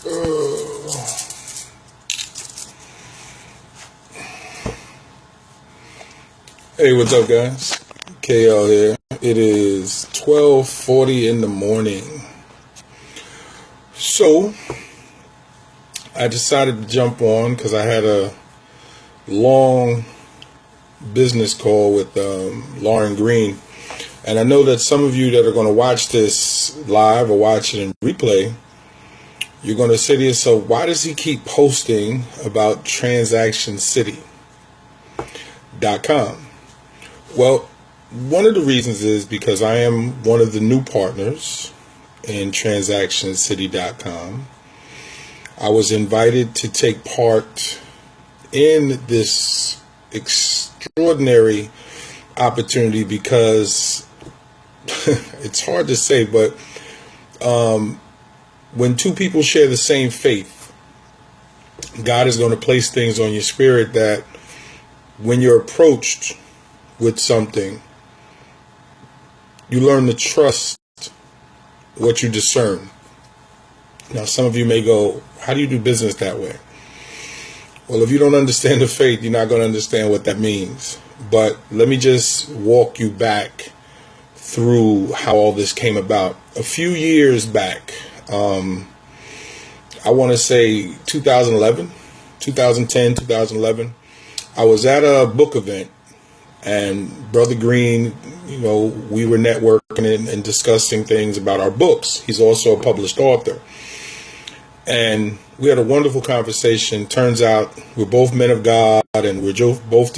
Hey, what's up, guys? KL here. It is 12:40 in the morning. So, I decided to jump on because I had a long business call with Lauren Green. And I know that some of you that are going to watch this live or watch it in replay, you're going to say to yourself, why does he keep posting about Transactioncity.com? Well, one of the reasons is because I am one of the new partners in Transactioncity.com. I was invited to take part in this extraordinary opportunity because it's hard to say, but when two people share the same faith, God is going to place things on your spirit that when you're approached with something, you learn to trust what you discern. Now, some of you may go, how do you do business that way? Well, if you don't understand the faith, you're not going to understand what that means. But let me just walk you back through how all this came about. A few years back, I want to say 2010, 2011, I was at a book event. And Brother Green, we were networking and discussing things about our books. He's also a published author. And we had a wonderful conversation. Turns out we're both men of God, and we're both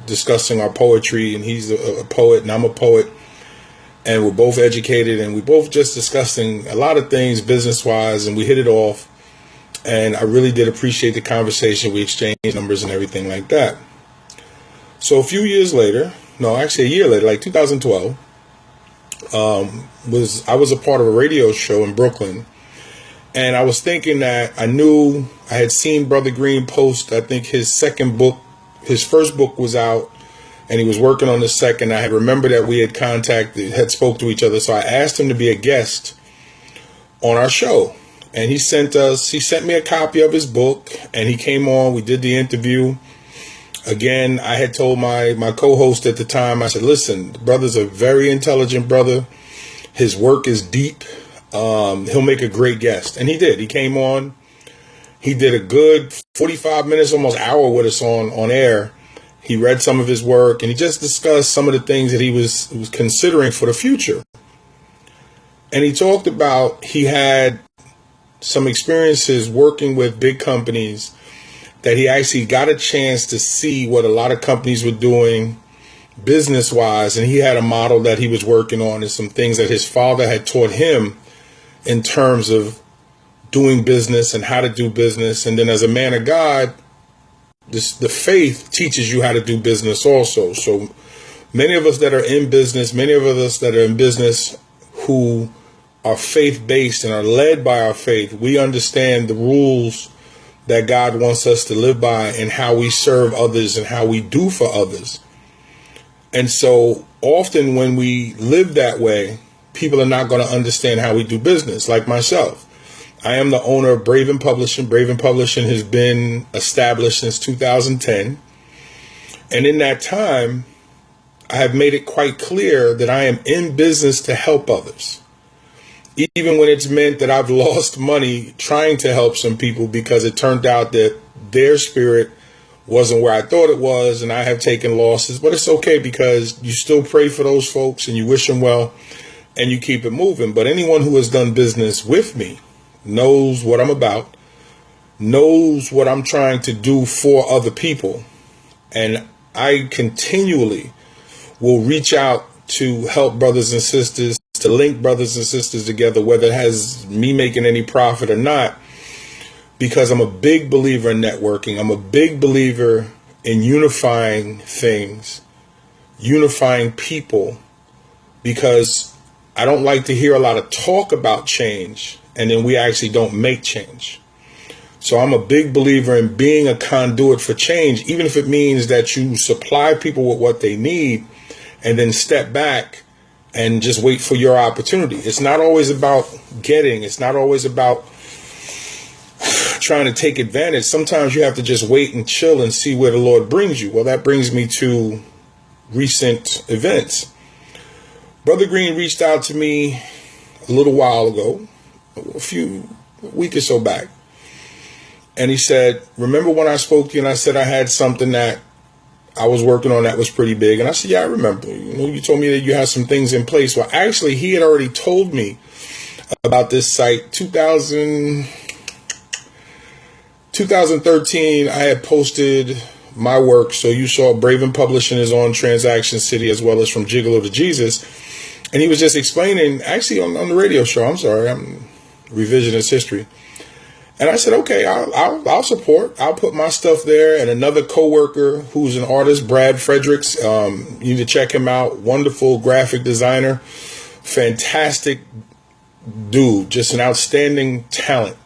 discussing our poetry. And he's a poet, and I'm a poet. And we're both educated, and we're both just discussing a lot of things business-wise, and we hit it off. And I really did appreciate the conversation. We exchanged numbers and everything like that. So a few years later, a year later, like 2012, I was a part of a radio show in Brooklyn. And I was thinking that I had seen Brother Green post, I think his first book was out, and he was working on the second. I had remembered that we had spoke to each other. So I asked him to be a guest on our show. And he sent me a copy of his book, and he came on, we did the interview. Again, I had told my co-host at the time, I said, listen, the brother's a very intelligent brother. His work is deep. He'll make a great guest. And he did. He came on. He did a good 45 minutes, almost hour with us on air. He read some of his work, and he just discussed some of the things that he was considering for the future. And he talked about he had some experiences working with big companies, that he actually got a chance to see what a lot of companies were doing business-wise, and he had a model that he was working on and some things that his father had taught him in terms of doing business and how to do business. And then as a man of God, the faith teaches you how to do business also. So many of us that are in business, who are faith-based and are led by our faith, we understand the rules that God wants us to live by and how we serve others and how we do for others. And so often when we live that way, people are not going to understand how we do business. Like myself, I am the owner of Braven Publishing. Braven Publishing has been established since 2010. And in that time, I have made it quite clear that I am in business to help others. Even when it's meant that I've lost money trying to help some people because it turned out that their spirit wasn't where I thought it was, and I have taken losses. But it's okay because you still pray for those folks and you wish them well and you keep it moving. But anyone who has done business with me knows what I'm about, knows what I'm trying to do for other people. And I continually will reach out to help brothers and sisters, to link brothers and sisters together, whether it has me making any profit or not, because I'm a big believer in networking. I'm a big believer in unifying things, unifying people, because I don't like to hear a lot of talk about change and then we actually don't make change. So I'm a big believer in being a conduit for change, even if it means that you supply people with what they need and then step back and just wait for your opportunity. It's not always about getting. It's not always about trying to take advantage. Sometimes you have to just wait and chill and see where the Lord brings you. Well, that brings me to recent events. Brother Green reached out to me a little while ago, a week or so back. And he said, remember when I spoke to you and I said I had something that I was working on that was pretty big? And I said, yeah, I remember. You told me that you had some things in place. Well, actually, he had already told me about this site. 2013, I had posted my work. So you saw Braven Publishing is on Transactioncity as well as From Gigolo to Jesus. And he was just explaining, actually on the radio show, I'm sorry, I'm revisionist history. And I said, okay, I'll support. I'll put my stuff there. And another coworker who's an artist, Brad Fredericks, you need to check him out. Wonderful graphic designer, fantastic dude, just an outstanding talent.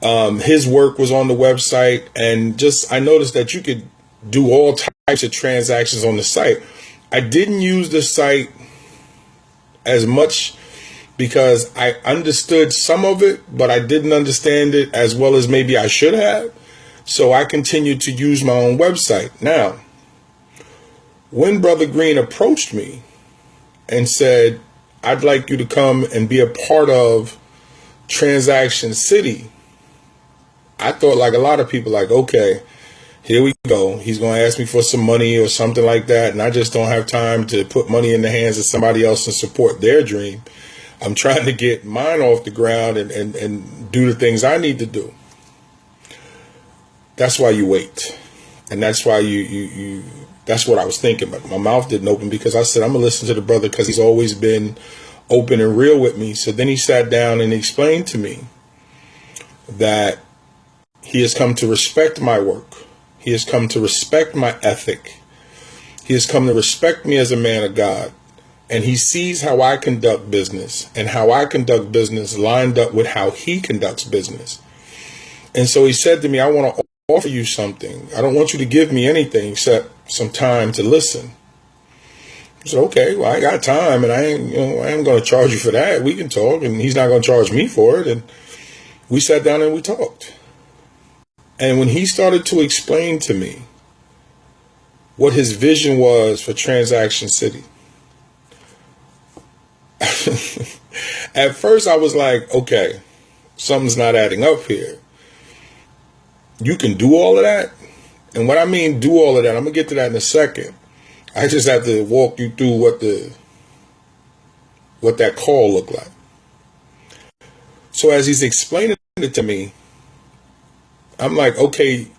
His work was on the website, and I noticed that you could do all types of transactions on the site. I didn't use the site as much because I understood some of it, but I didn't understand it as well as maybe I should have. So I continued to use my own website. Now, when Brother Green approached me and said, I'd like you to come and be a part of Transactioncity, I thought, like a lot of people, like, okay, here we go. He's going to ask me for some money or something like that. And I just don't have time to put money in the hands of somebody else and support their dream. I'm trying to get mine off the ground and do the things I need to do. That's why you wait. And that's why that's what I was thinking. But my mouth didn't open because I said, I'm going to listen to the brother because he's always been open and real with me. So then he sat down and explained to me that he has come to respect my work. He has come to respect my ethic. He has come to respect me as a man of God. And he sees how I conduct business and how I conduct business lined up with how he conducts business. And so he said to me, I want to offer you something. I don't want you to give me anything except some time to listen. I said, okay, well, I got time and I ain't going to charge you for that. We can talk, and he's not going to charge me for it. And we sat down and we talked. And when he started to explain to me what his vision was for Transactioncity, at first I was like, okay, something's not adding up here. You can do all of that? And what I mean do all of that, I'm going to get to that in a second. I just have to walk you through what that call looked like. So as he's explaining it to me, I'm like, okay,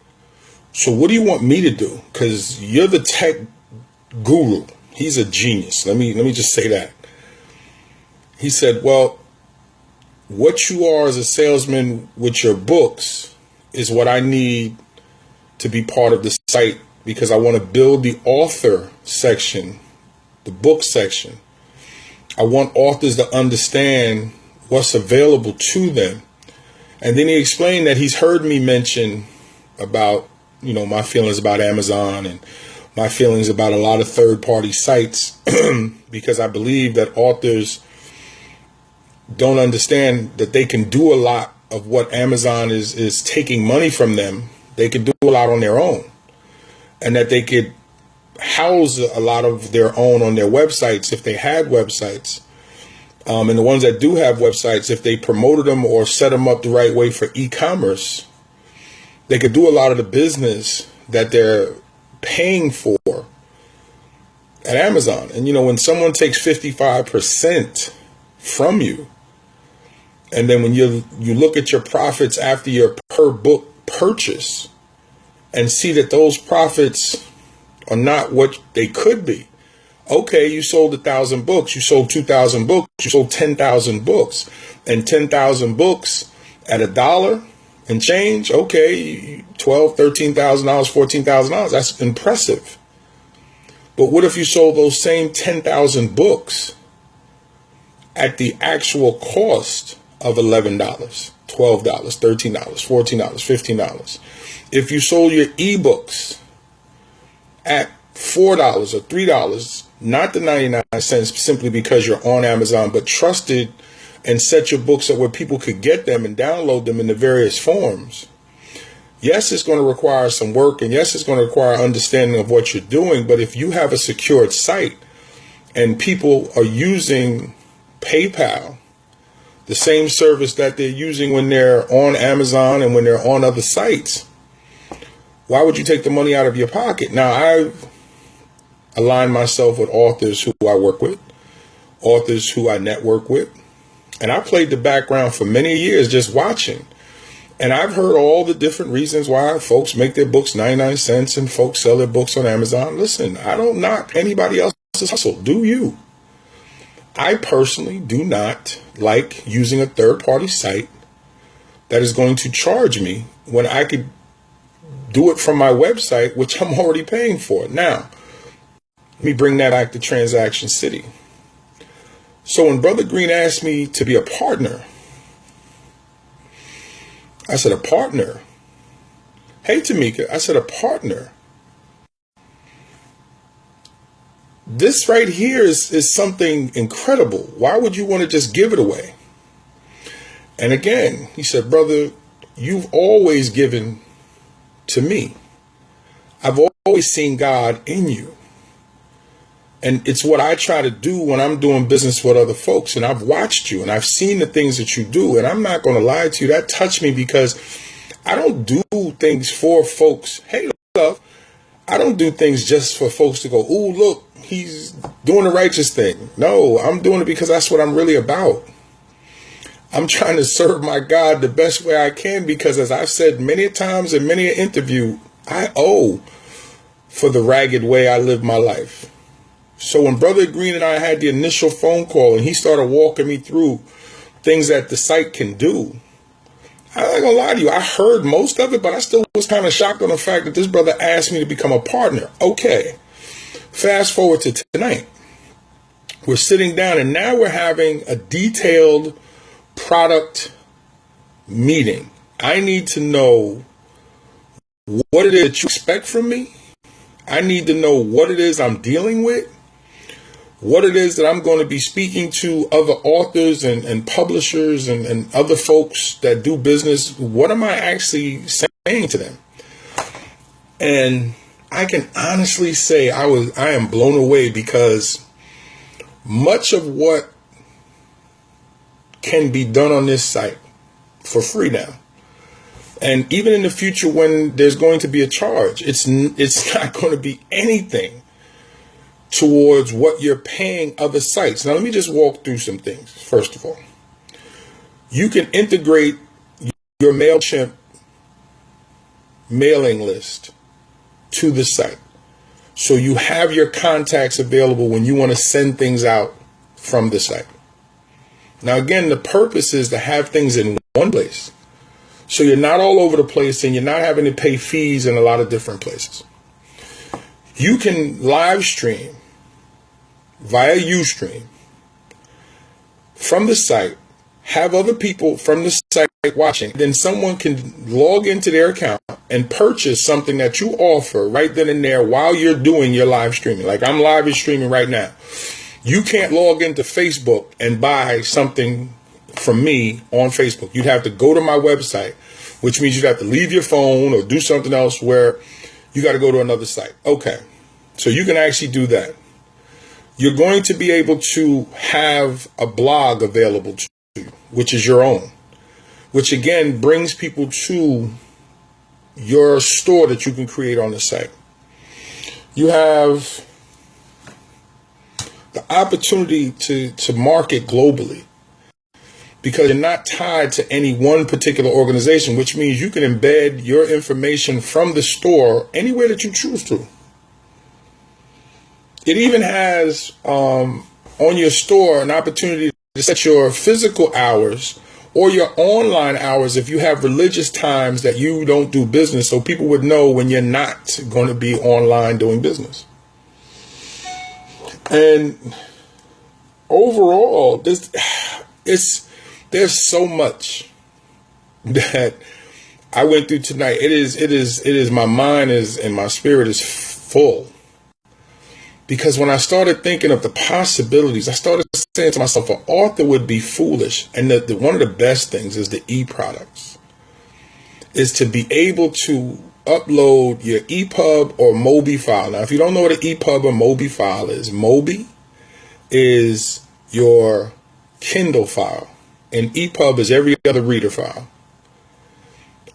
so what do you want me to do? Because you're the tech guru. He's a genius. Let me just say that. He said, well, what you are as a salesman with your books is what I need to be part of the site, because I want to build the author section, the book section. I want authors to understand what's available to them. And then he explained that he's heard me mention about, my feelings about Amazon and my feelings about a lot of third-party sites because I believe that authors don't understand that they can do a lot of what Amazon is taking money from them. They could do a lot on their own, and that they could house a lot of their own on their websites if they had websites. And the ones that do have websites, if they promoted them or set them up the right way for e-commerce, they could do a lot of the business that they're paying for at Amazon. And, when someone takes 55% from you, and then when you look at your profits after your per book purchase and see that those profits are not what they could be. Okay, you sold 1,000 books, you sold 2,000 books, you sold 10,000 books, and 10,000 books at $1 and change. Okay, $12,000, $13,000, $14,000. That's impressive. But what if you sold those same 10,000 books at the actual cost of $11, $12, $13, $14, $15? If you sold your ebooks at $4 or $3, not the 99 cents simply because you're on Amazon, but trusted and set your books up where people could get them and download them in the various forms. Yes, it's going to require some work, and yes, it's going to require understanding of what you're doing. But if you have a secured site and people are using PayPal, the same service that they're using when they're on Amazon and when they're on other sites, why would you take the money out of your pocket? Now, I've aligned myself with authors who I work with, authors who I network with, and I played the background for many years just watching. And I've heard all the different reasons why folks make their books 99 cents and folks sell their books on Amazon. Listen, I don't knock anybody else's hustle. Do you? I personally do not like using a third-party site that is going to charge me when I could do it from my website, which I'm already paying for. Now, let me bring that back to Transactioncity. So when Brother Green asked me to be a partner, I said, a partner? Hey, Tamika, I said, a partner? This right here is something incredible. Why would you want to just give it away? And again, he said, brother, you've always given to me. I've always seen God in you. And it's what I try to do when I'm doing business with other folks. And I've watched you and I've seen the things that you do. And I'm not going to lie to you. That touched me because I don't do things for folks. Hey, love, I don't do things just for folks to go, ooh, look, he's doing the righteous thing. No, I'm doing it because that's what I'm really about. I'm trying to serve my God the best way I can because, as I've said many times in many an interview, I owe for the ragged way I live my life. So when Brother Green and I had the initial phone call and he started walking me through things that the site can do, I'm not gonna lie to you, I heard most of it, but I still was kind of shocked on the fact that this brother asked me to become a partner. Okay, fast forward to tonight. We're sitting down and now we're having a detailed product meeting. I need to know what it is that you expect from me. I need to know what it is I'm dealing with, what it is that I'm going to be speaking to other authors and publishers and other folks that do business. What am I actually saying to them? And I can honestly say I am blown away because much of what can be done on this site for free now. And even in the future when there's going to be a charge, it's not going to be anything towards what you're paying other sites. Now, let me just walk through some things. First of all, you can integrate your MailChimp mailing list to the site. So you have your contacts available when you want to send things out from the site. Now, again, the purpose is to have things in one place. So you're not all over the place and you're not having to pay fees in a lot of different places. You can live stream via Ustream from the site, have other people from the site watching, then someone can log into their account and purchase something that you offer right then and there while you're doing your live streaming. Like I'm live streaming right now. You can't log into Facebook and buy something from me on Facebook. You'd have to go to my website, which means you'd have to leave your phone or do something else where you got to go to another site. Okay, so you can actually do that. You're going to be able to have a blog available to you, which is your own, which again brings people to your store that you can create on the site. You have the opportunity to market globally because you're not tied to any one particular organization, which means you can embed your information from the store anywhere that you choose to. It even has on your store an opportunity to set your physical hours or your online hours if you have religious times that you don't do business, so people would know when you're not going to be online doing business. And overall, there's so much that I went through tonight. It is my mind and my spirit is full. Because when I started thinking of the possibilities, I started saying to myself, an author would be foolish. And one of the best things is the e-products, is to be able to upload your EPUB or MOBI file. Now, if you don't know what an EPUB or MOBI file is, MOBI is your Kindle file, and EPUB is every other reader file,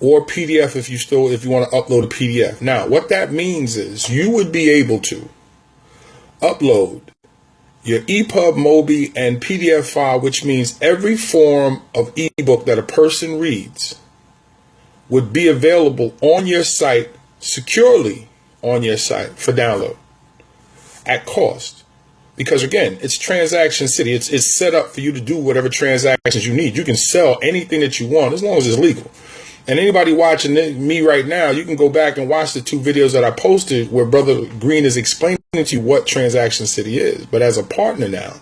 or PDF if you want to upload a PDF. Now, what that means is you would be able to upload your EPUB, MOBI, and PDF file, which means every form of ebook that a person reads would be available on your site, securely on your site for download at cost. Because again, it's Transactioncity. It's set up for you to do whatever transactions you need. You can sell anything that you want as long as it's legal. And anybody watching me right now, you can go back and watch the 2 videos that I posted where Brother Green is explaining to you what Transactioncity is. But as a partner now,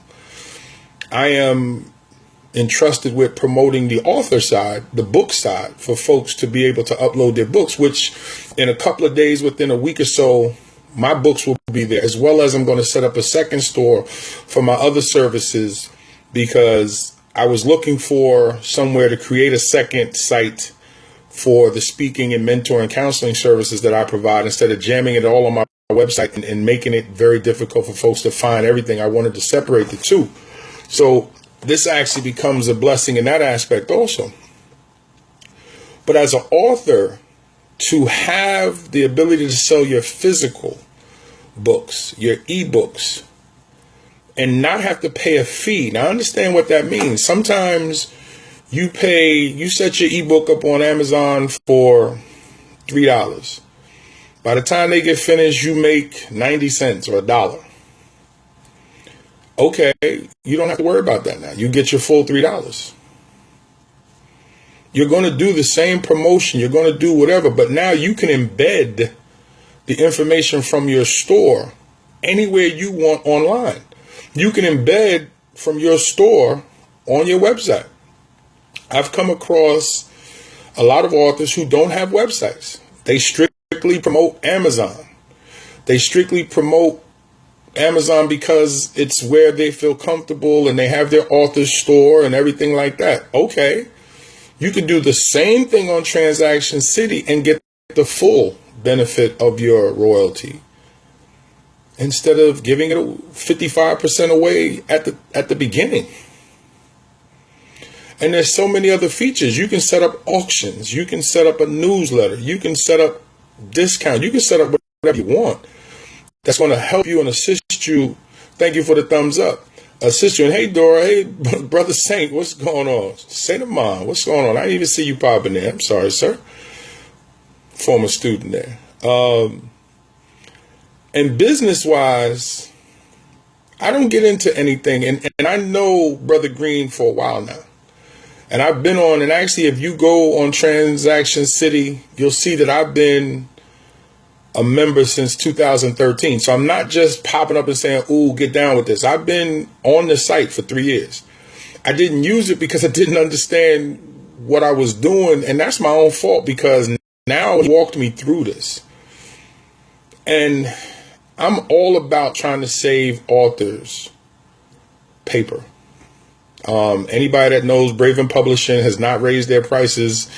I am entrusted with promoting the author side, the book side, for folks to be able to upload their books, which in a couple of days, within a week or so, my books will be there, as well as I'm going to set up a second store for my other services, because I was looking for somewhere to create a second site for the speaking and mentoring counseling services that I provide, instead of jamming it all on my website and making it very difficult for folks to find everything. I wanted to separate the two. So this actually becomes a blessing in that aspect also. But as an author, to have the ability to sell your physical books, your ebooks, and not have to pay a fee. Now, I understand what that means. Sometimes you set your ebook up on Amazon for $3. By the time they get finished, you make 90 cents or $1. Okay, you don't have to worry about that now. You get your full $3. You're going to do the same promotion. You're going to do whatever. But now you can embed the information from your store anywhere you want online. You can embed from your store on your website. I've come across a lot of authors who don't have websites. They strictly promote Amazon. They strictly promote Amazon because it's where they feel comfortable and they have their author's store and everything like that. Okay. You can do the same thing on Transactioncity and get the full benefit of your royalty, instead of giving it 55% away at the beginning. And there's so many other features. You can set up auctions. You can set up a newsletter. You can set up discount. You can set up whatever you want. That's going to help you and assist you. Thank you for the thumbs up. Assist you. And hey, Dora, hey, Brother Saint, what's going on? Saint of mine, what's going on? I didn't even see you popping there. I'm sorry, sir. Former student there. And business-wise, I don't get into anything. And I know Brother Green for a while now. And I've been on, and actually, if you go on Transactioncity, you'll see that I've been a member since 2013. So I'm not just popping up and saying, ooh, get down with this. I've been on the site for 3 years. I didn't use it because I didn't understand what I was doing. And that's my own fault, because now it walked me through this. And I'm all about trying to save authors paper. Anybody that knows Braven Publishing has not raised their prices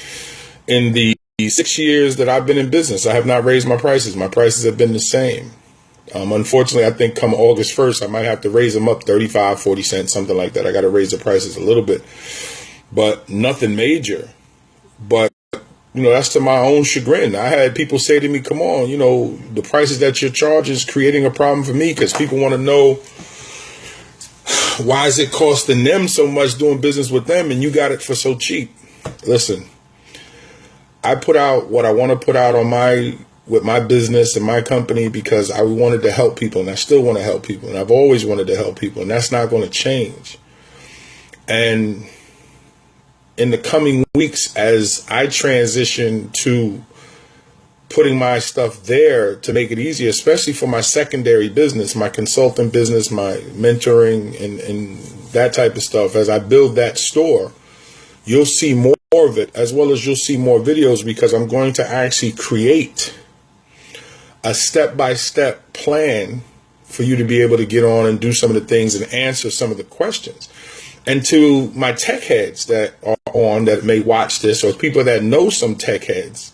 in the 6 years that I've been in business. I have not raised my prices. My prices have been the same. Unfortunately, I think come August 1st, I might have to raise them up 35, 40 cents, something like that. I got to raise the prices a little bit, but nothing major. But, that's to my own chagrin. I had people say to me, come on, the prices that you're charging is creating a problem for me, because people want to know, why is it costing them so much doing business with them and you got it for so cheap? Listen, I put out what I want to put out with my business and my company, because I wanted to help people, and I still want to help people, and I've always wanted to help people, and that's not going to change. And in the coming weeks, as I transition to putting my stuff there to make it easier, especially for my secondary business, my consulting business, my mentoring and that type of stuff, as I build that store, you'll see more of it, as well as you'll see more videos, because I'm going to actually create a step-by-step plan for you to be able to get on and do some of the things and answer some of the questions. And to my tech heads that are on, that may watch this, or people that know some tech heads,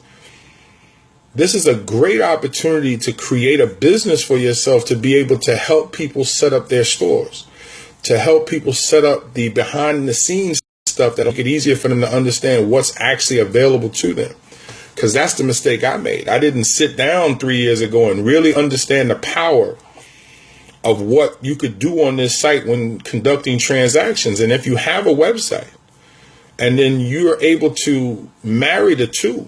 this is a great opportunity to create a business for yourself, to be able to help people set up their stores, to help people set up the behind the scenes stuff that'll make it easier for them to understand what's actually available to them. Because that's the mistake I made. I didn't sit down 3 years ago and really understand the power of what you could do on this site when conducting transactions. And if you have a website and then you're able to marry the two,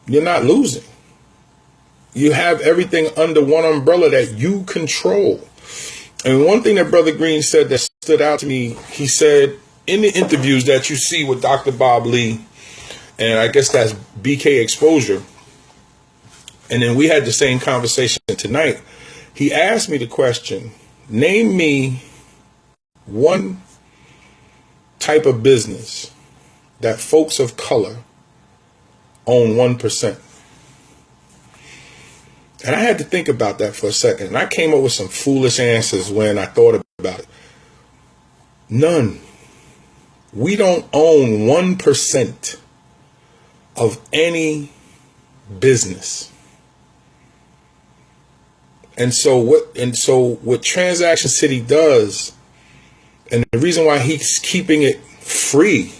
you're not losing. You have everything under one umbrella that you control. And one thing that Brother Green said that stood out to me, he said in the interviews that you see with Dr. Bob Lee, and I guess that's BK Exposure, and then we had the same conversation tonight, he asked me the question, name me one type of business that folks of color own 1%. And I had to think about that for a second. And I came up with some foolish answers when I thought about it. None. We don't own 1% of any business. And so what Transactioncity does, and the reason why he's keeping it free,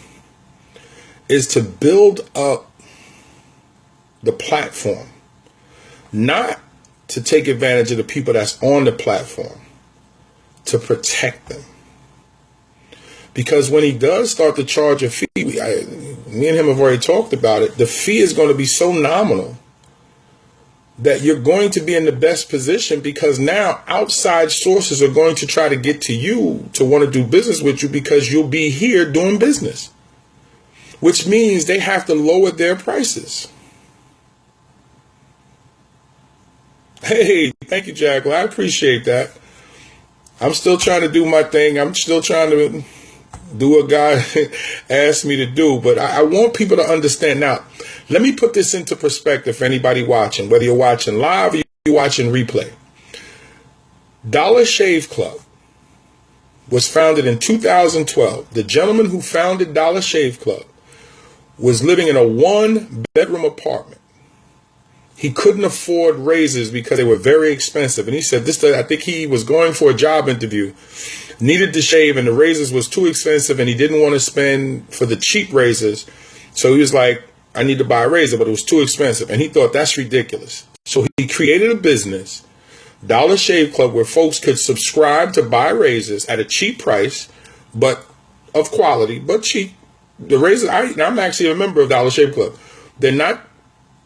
is to build up the platform, not to take advantage of the people that's on the platform, to protect them. Because when he does start to charge a fee, me and him have already talked about it, the fee is going to be so nominal that you're going to be in the best position, because now outside sources are going to try to get to you to want to do business with you because you'll be here doing business, which means they have to lower their prices. Hey, thank you, Jacqueline. I appreciate that. I'm still trying to do my thing. I'm still trying to do what God asked me to do. But I want people to understand. Now, let me put this into perspective for anybody watching, whether you're watching live or you're watching replay. Dollar Shave Club was founded in 2012. The gentleman who founded Dollar Shave Club was living in a 1-bedroom apartment. He couldn't afford raises because they were very expensive. And he said I think he was going for a job interview, needed to shave, and the raises was too expensive, and he didn't want to spend for the cheap raises. So he was like, I need to buy a razor, but it was too expensive. And he thought, that's ridiculous. So he created a business, Dollar Shave Club, where folks could subscribe to buy razors at a cheap price, but of quality, but cheap. The razors, I'm actually a member of Dollar Shave Club. They're not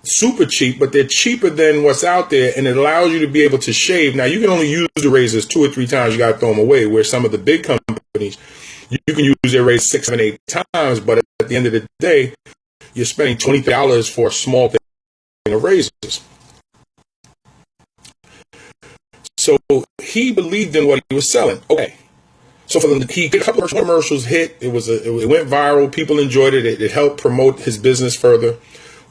super cheap, but they're cheaper than what's out there, and it allows you to be able to shave. Now, you can only use the razors 2 or 3 times. You got to throw them away, where some of the big companies, you can use their razors 6, 7, 8 times, but at the end of the day, you're spending $20 for a small thing of razors. So he believed in what he was selling. Okay. So he did a couple of commercials hit. It went viral. People enjoyed it. It helped promote his business further.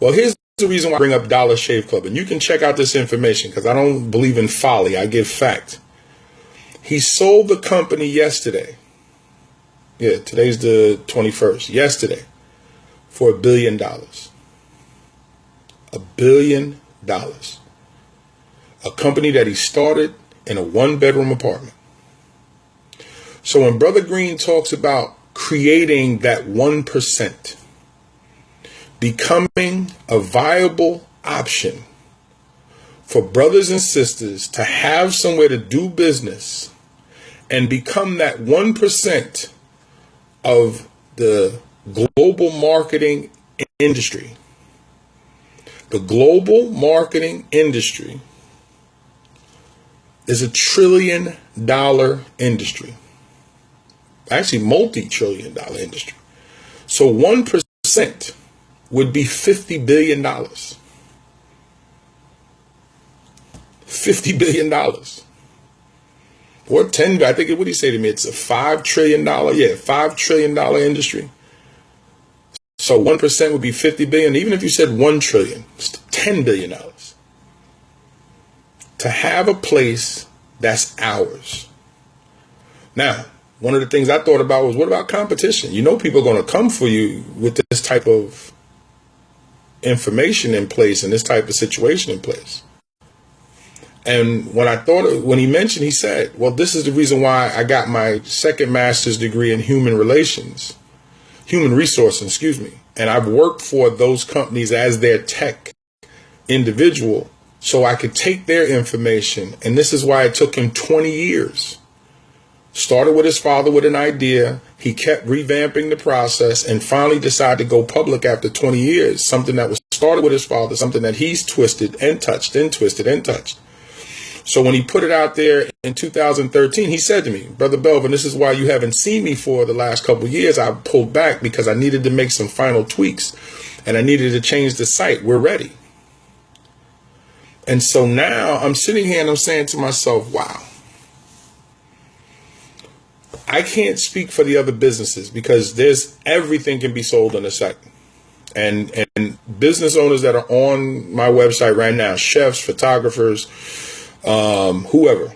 Well, here's the reason why I bring up Dollar Shave Club. And you can check out this information because I don't believe in folly. I give fact. He sold the company yesterday. Yeah, today's the 21st. Yesterday. For $1 billion. $1 billion. A company that he started in a 1-bedroom apartment. So when Brother Green talks about creating that 1%, becoming a viable option for brothers and sisters to have somewhere to do business and become that 1% of the global marketing industry. The global marketing industry is $1 trillion industry. Actually, multi-trillion-dollar industry. So 1% would be $50 billion. $50 billion. Or 10, I think, what did he say to me? It's a $5 trillion, $5 trillion industry. So 1% would be 50 billion. Even if you said 1 trillion, it's $10 billion. to have a place that's ours. Now, one of the things I thought about was, what about competition? You know, people are going to come for you with this type of information in place and this type of situation in place. And when he mentioned, he said, well, this is the reason why I got my second master's degree in human resources, and I've worked for those companies as their tech individual so I could take their information. And this is why it took him 20 years. Started with his father with an idea. He kept revamping the process and finally decided to go public after 20 years. Something that was started with his father, something that he's twisted and touched and twisted and touched. So when he put it out there in 2013, he said to me, Brother Belvin, this is why you haven't seen me for the last couple of years. I pulled back because I needed to make some final tweaks and I needed to change the site. We're ready. And so now I'm sitting here and I'm saying to myself, wow, I can't speak for the other businesses because everything can be sold on the site. And business owners that are on my website right now, chefs, photographers, whoever,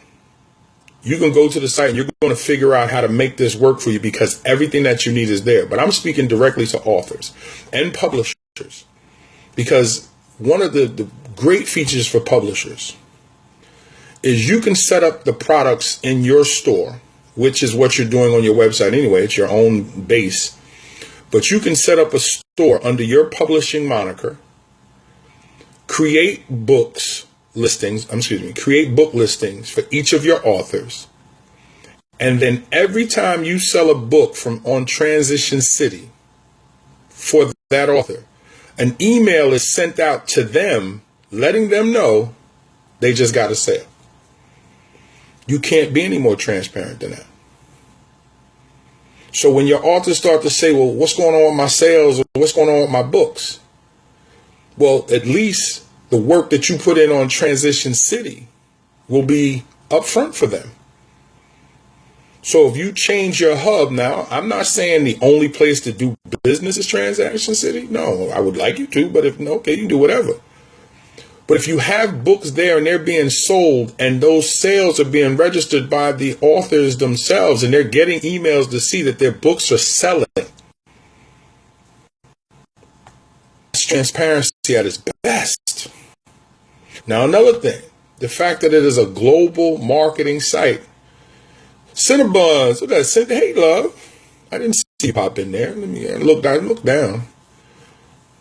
you can go to the site and you're going to figure out how to make this work for you because everything that you need is there. But I'm speaking directly to authors and publishers, because one of the great features for publishers is you can set up the products in your store, which is what you're doing on your website anyway. It's your own base. But you can set up a store under your publishing moniker, create book listings for each of your authors. And then every time you sell a book on Transactioncity for that author, an email is sent out to them, letting them know they just got a sale. You can't be any more transparent than that. So when your authors start to say, well, what's going on with my sales or what's going on with my books? Well, at least the work that you put in on Transactioncity will be upfront for them. So if you change your hub now, I'm not saying the only place to do business is Transactioncity. No, I would like you to, but if no, okay, you can do whatever. But if you have books there and they're being sold and those sales are being registered by the authors themselves and they're getting emails to see that their books are selling, that's transparency at its best. Now, another thing, the fact that it is a global marketing site. Cinnabons, what that? Hey, love, I didn't see you pop in there. Let me look down.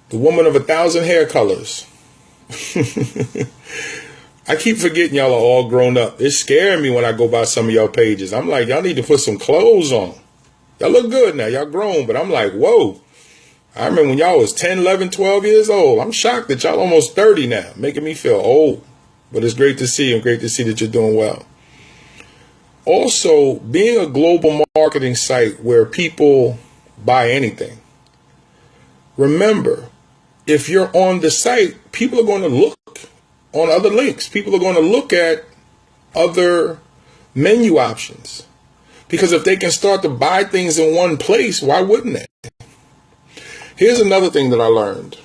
The woman of 1,000 hair colors. I keep forgetting y'all are all grown up. It's scaring me when I go by some of y'all pages. I'm like, y'all need to put some clothes on. Y'all look good now. Y'all grown. But I'm like, whoa. I remember when y'all was 10, 11, 12 years old. I'm shocked that y'all almost 30 now, making me feel old. But it's great to see you and great to see that you're doing well. Also, being a global marketing site where people buy anything. Remember, if you're on the site, people are going to look on other links. People are going to look at other menu options. Because if they can start to buy things in one place, why wouldn't they? Here's another thing that I learned.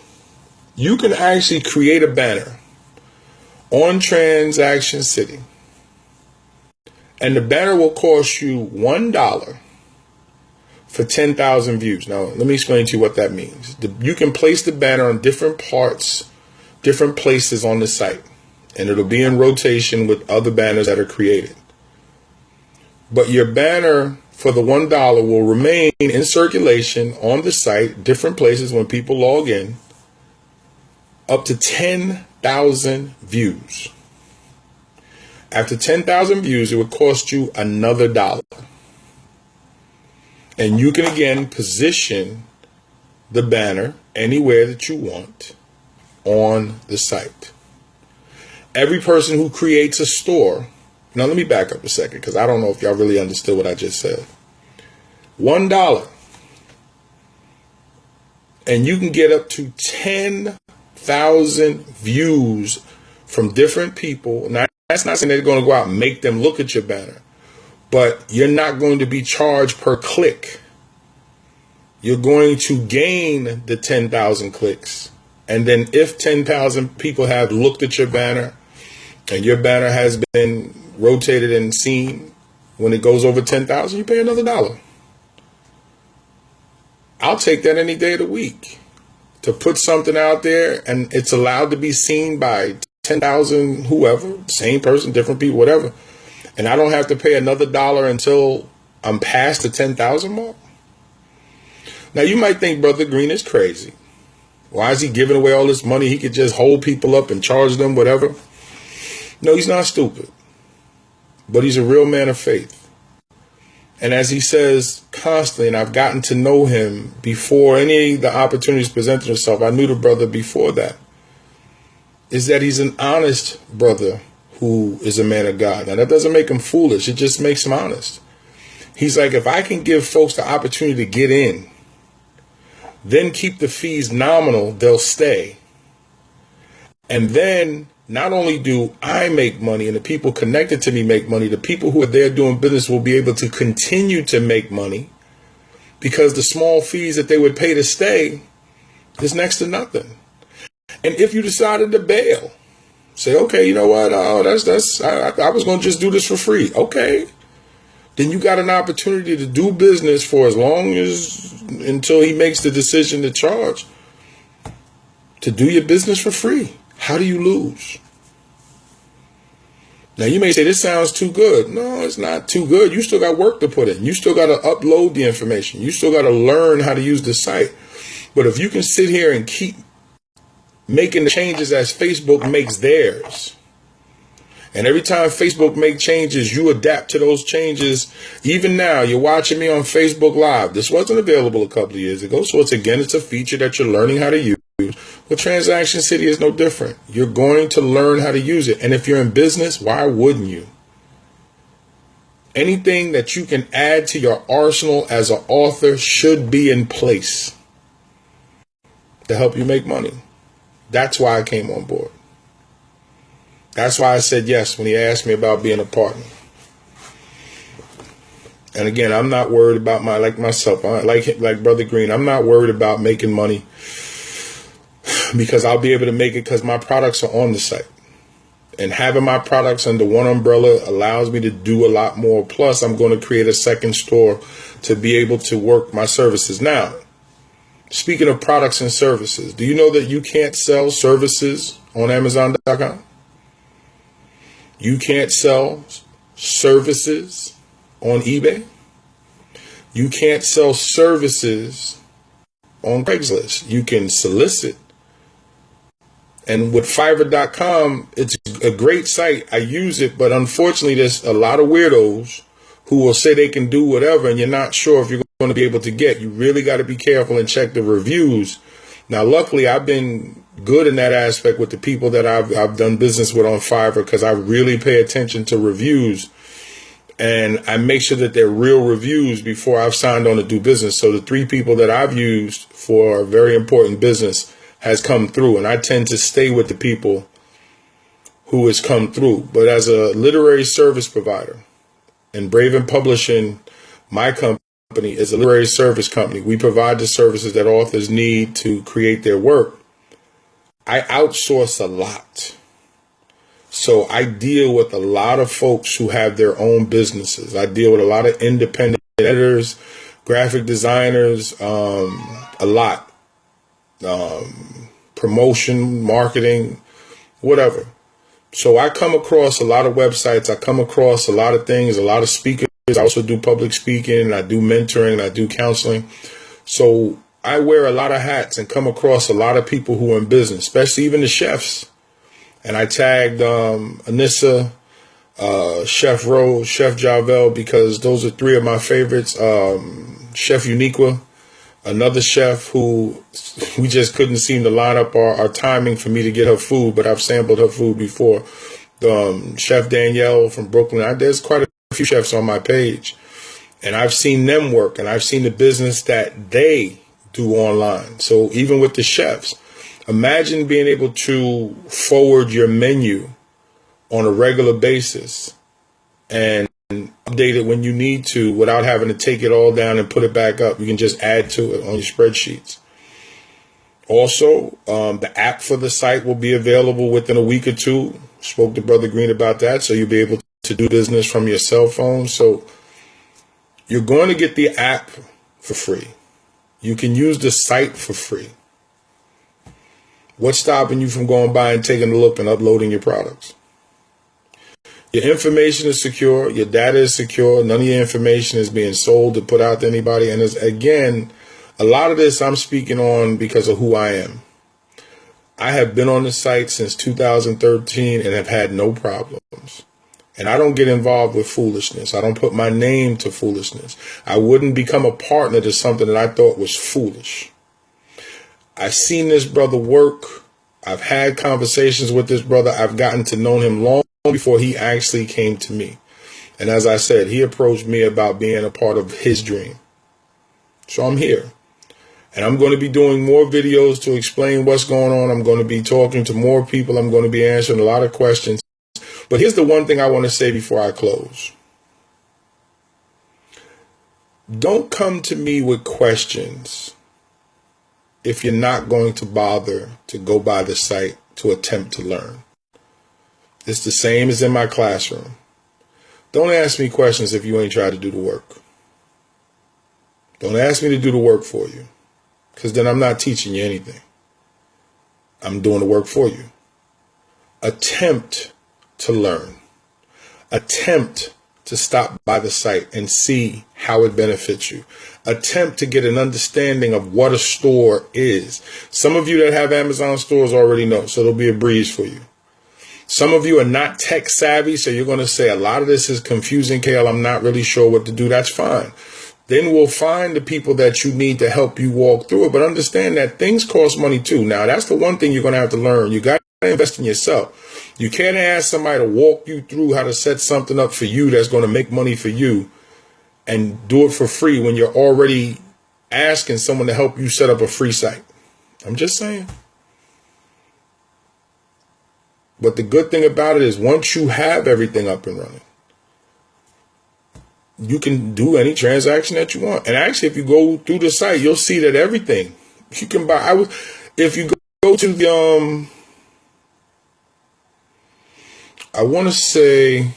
You can actually create a banner on Transactioncity, and the banner will cost you $1 for 10,000 views. Now, let me explain to you what that means. You can place the banner on different parts, different places on the site, and it'll be in rotation with other banners that are created. But your banner for the $1 will remain in circulation on the site, different places when people log in, up to 10,000 views. After 10,000 views, it would cost you another $1. And you can again position the banner anywhere that you want on the site. Every person who creates a store. Now let me back up a second because I don't know if y'all really understood what I just said. $1. And you can get up to 10,000 views from different people. Now that's not saying they're going to go out and make them look at your banner. But you're not going to be charged per click. You're going to gain the 10,000 clicks. And then if 10,000 people have looked at your banner and your banner has been rotated and seen, when it goes over 10,000, you pay another $1. I'll take that any day of the week. To put something out there and it's allowed to be seen by 10,000, whoever, same person, different people, whatever. And I don't have to pay another $1 until I'm past the 10,000 mark. Now you might think Brother Green is crazy. Why is he giving away all this money? He could just hold people up and charge them, whatever. No, he's not stupid, but he's a real man of faith. And as he says constantly, and I've gotten to know him before any of the opportunities presented themselves, I knew the brother before that, is that he's an honest brother who is a man of God. Now, that doesn't make him foolish. It just makes him honest. He's like, if I can give folks the opportunity to get in, then keep the fees nominal, they'll stay. And then not only do I make money and the people connected to me make money, the people who are there doing business will be able to continue to make money because the small fees that they would pay to stay is next to nothing. And if you decided to bail, say, okay, you know what? Oh, I was going to just do this for free. Okay. Then you got an opportunity to do business for as long as until he makes the decision to charge to do your business for free. How do you lose? Now you may say this sounds too good. No, it's not too good. You still got work to put in. You still got to upload the information. You still got to learn how to use the site. But if you can sit here and keep making the changes as Facebook makes theirs, and every time Facebook makes changes, you adapt to those changes. Even now, you're watching me on Facebook Live. This wasn't available a couple of years ago. So it's a feature that you're learning how to use. Well, Transactioncity is no different. You're going to learn how to use it. And if you're in business, why wouldn't you? Anything that you can add to your arsenal as an author should be in place to help you make money. That's why I came on board. That's why I said yes when he asked me about being a partner. And again, I'm not worried about myself. Like Brother Green, I'm not worried about making money because I'll be able to make it because my products are on the site. And having my products under one umbrella allows me to do a lot more. Plus, I'm going to create a second store to be able to work my services. Now, speaking of products and services, do you know that you can't sell services on Amazon.com? You can't sell services on eBay. You can't sell services on Craigslist. You can solicit. And with Fiverr.com, it's a great site. I use it, but unfortunately, there's a lot of weirdos who will say they can do whatever, and you're not sure if you're going to be able to get. You really got to be careful and check the reviews. Now, luckily, I've been good in that aspect with the people that I've done business with on Fiverr because I really pay attention to reviews and I make sure that they're real reviews before I've signed on to do business. So the 3 people that I've used for a very important business has come through, and I tend to stay with the people who has come through. But as a literary service provider, and Braven Publishing, my company, is a literary service company. We provide the services that authors need to create their work. I outsource a lot. So I deal with a lot of folks who have their own businesses. I deal with a lot of independent editors, graphic designers, a lot. Promotion, marketing, whatever. So I come across a lot of websites. I come across a lot of things, a lot of speakers. I also do public speaking, I do mentoring, I do counseling. So I wear a lot of hats and come across a lot of people who are in business, especially even the chefs. And I tagged Anissa, Chef Rose, Chef Javel, because those are 3 of my favorites. Chef Uniqua, another chef who we just couldn't seem to line up our timing for me to get her food, but I've sampled her food before. Chef Danielle from Brooklyn. There's quite a few chefs on my page, and I've seen them work, and I've seen the business that they do online. So even with the chefs, imagine being able to forward your menu on a regular basis and update it when you need to without having to take it all down and put it back up. You can just add to it on your spreadsheets. Also, the app for the site will be available within a week or 2. Spoke to Brother Green about that, so you'll be able to do business from your cell phone. So you're going to get the app for free. You can use the site for free. What's stopping you from going by and taking a look and uploading your products? Your information is secure. Your data is secure. None of your information is being sold or put out to anybody. And again, a lot of this I'm speaking on because of who I am. I have been on the site since 2013 and have had no problems. And I don't get involved with foolishness. I don't put my name to foolishness. I wouldn't become a partner to something that I thought was foolish. I've seen this brother work. I've had conversations with this brother. I've gotten to know him long before he actually came to me. And as I said, he approached me about being a part of his dream. So I'm here. And I'm going to be doing more videos to explain what's going on. I'm going to be talking to more people. I'm going to be answering a lot of questions. But here's the one thing I want to say before I close. Don't come to me with questions if you're not going to bother to go by the site to attempt to learn. It's the same as in my classroom. Don't ask me questions if you ain't tried to do the work. Don't ask me to do the work for you, because then I'm not teaching you anything. I'm doing the work for you. Attempt to learn. Attempt to stop by the site and see how it benefits you. Attempt to get an understanding of what a store is. Some of you that have Amazon stores already know, so it'll be a breeze for you. Some of you are not tech savvy, so you're going to say a lot of this is confusing, Kale. I'm not really sure what to do. That's fine. Then we'll find the people that you need to help you walk through it. But understand that things cost money too. Now, that's the one thing you're going to have to learn. You got to invest in yourself. You can't ask somebody to walk you through how to set something up for you that's going to make money for you and do it for free when you're already asking someone to help you set up a free site. I'm just saying. But the good thing about it is once you have everything up and running, you can do any transaction that you want. And actually, if you go through the site, you'll see that everything you can buy. If you go to the, I want to say,